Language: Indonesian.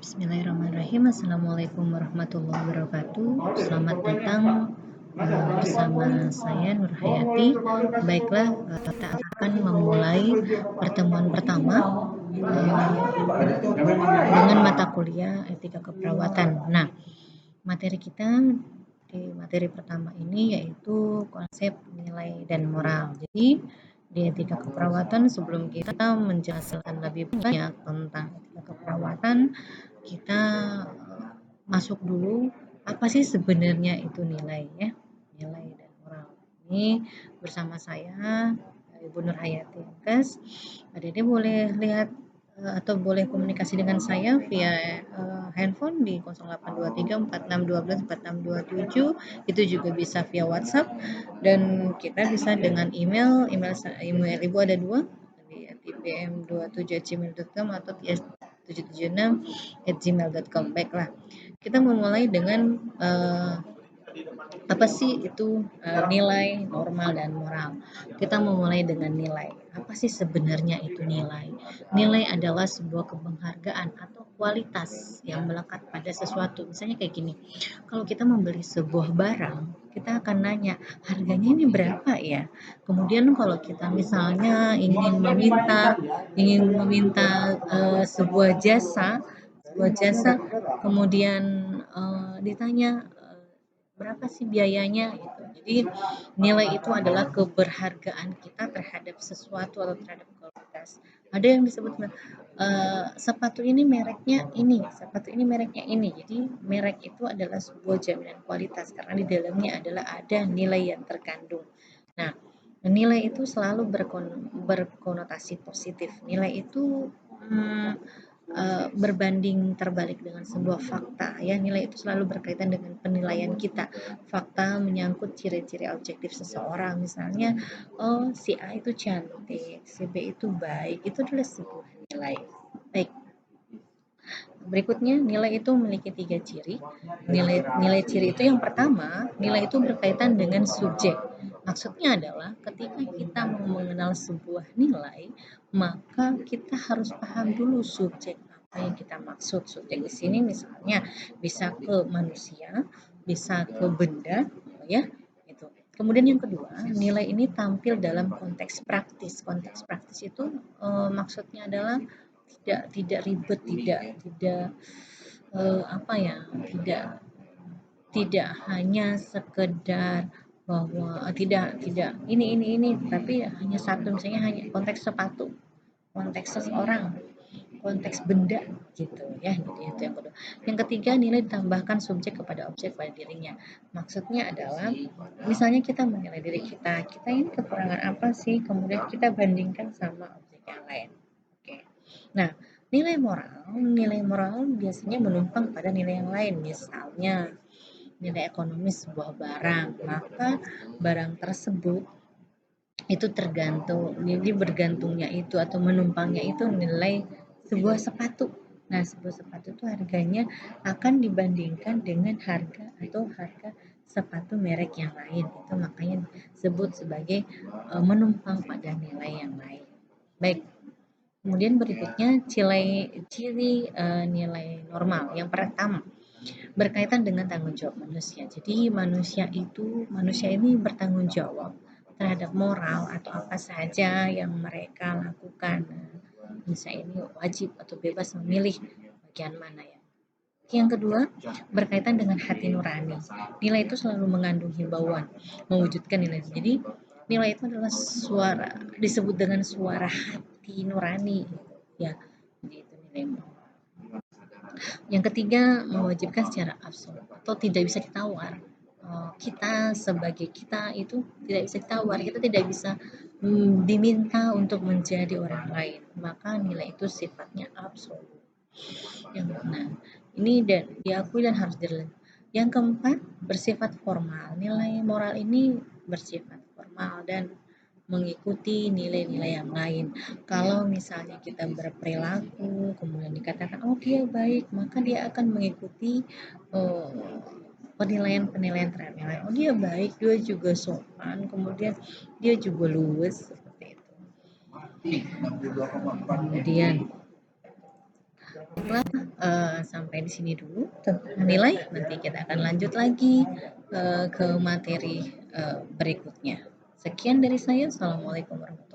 Bismillahirrahmanirrahim. Assalamualaikum warahmatullahi wabarakatuh. Selamat datang bersama saya Nur Hayati. Baiklah, kita akan memulai pertemuan pertama dengan mata kuliah etika keperawatan. Nah, materi kita di materi pertama ini yaitu konsep nilai dan moral. Jadi di etika keperawatan, sebelum kita menjelaskan lebih banyak tentang etika keperawatan, kita masuk dulu apa sih sebenarnya itu nilai ya, nilai dan moral. Ini bersama saya Ibu Nur Hayati Angkes. Adik-adik boleh lihat atau boleh komunikasi dengan saya via handphone di 082346124627. Itu juga bisa via WhatsApp, dan kita bisa dengan email Ibu ada dua, di ipm27@gmail.com atau ts776@gmail.com. Baiklah, kita memulai dengan apa sih itu nilai, normal, dan moral. Kita memulai dengan nilai. Apa sih sebenarnya itu nilai? Nilai adalah sebuah penghargaan atau kualitas yang melekat pada sesuatu. Misalnya kayak gini, kalau kita membeli sebuah barang, kita akan nanya, harganya ini berapa ya? Kemudian kalau kita misalnya ingin meminta sebuah jasa, kemudian ditanya berapa sih biayanya gitu. Jadi nilai itu adalah keberhargaan kita terhadap sesuatu atau terhadap kualitas. Ada yang disebut sepatu ini mereknya ini, sepatu ini mereknya ini. Jadi merek itu adalah sebuah jaminan kualitas karena di dalamnya adalah ada nilai yang terkandung. Nah, nilai itu selalu berkonotasi positif. Nilai itu berbanding terbalik dengan sebuah fakta ya. Nilai itu selalu berkaitan dengan penilaian kita. Fakta menyangkut ciri-ciri objektif seseorang, misalnya si A itu cantik, si B itu baik, itu adalah sebuah nilai. Baik, berikutnya nilai itu memiliki 3 ciri. Nilai ciri itu yang pertama, nilai itu berkaitan dengan subjek. Maksudnya adalah ketika kita mau mengenal sebuah nilai, maka kita harus paham dulu subjek apa yang kita maksud. Subjek di sini misalnya bisa ke manusia, bisa ke benda, ya. Itu. Kemudian yang kedua, nilai ini tampil dalam konteks praktis. Konteks praktis itu maksudnya adalah tidak ribet, tidak tidak hanya sekedar bahwa tidak ini tapi hanya satu, misalnya hanya konteks sepatu, konteks seseorang, konteks benda gitu ya. Jadi itu yang kedua. Yang ketiga, nilai ditambahkan subjek kepada objek pada dirinya. Maksudnya adalah misalnya kita menilai diri kita ini kekurangan apa sih, kemudian kita bandingkan sama objek yang lain. Oke. Nah, nilai moral biasanya menumpang pada nilai yang lain. Misalnya nilai ekonomis sebuah barang, maka barang tersebut itu jadi bergantungnya itu atau menumpangnya itu nilai sebuah sepatu. Nah, sebuah sepatu itu harganya akan dibandingkan dengan harga sepatu merek yang lain. Itu makanya disebut sebagai menumpang pada nilai yang lain. Baik. Kemudian berikutnya ciri nilai normal. Yang pertama, berkaitan dengan tanggung jawab manusia. Jadi manusia ini bertanggung jawab terhadap moral atau apa saja yang mereka lakukan. Misalnya ini wajib atau bebas memilih bagian mana ya. Yang kedua, berkaitan dengan hati nurani. Nilai itu selalu mengandung himbauan, mewujudkan nilai. Jadi nilai itu adalah suara, disebut dengan suara hati nurani ya. Jadi itu nilai moral. Yang ketiga, mewajibkan secara absolut atau tidak bisa ditawar. Kita sebagai kita itu tidak bisa ditawar, kita tidak bisa diminta untuk menjadi orang lain, maka nilai itu sifatnya absolut. Nah, ini dan diakui dan harus dilakukan. Yang keempat, bersifat formal. Nilai moral ini bersifat formal dan mengikuti nilai-nilai yang lain. Kalau misalnya kita berperilaku, kemudian dikatakan, oh dia baik, maka dia akan mengikuti penilaian terhadap nilai. Oh dia baik, dia juga sopan, kemudian dia juga luwes, seperti itu. Kemudian Sampai di sini dulu tentang nilai, nanti kita akan lanjut lagi ke materi berikutnya. Sekian dari saya. Assalamualaikum warahmatullahi wabarakatuh.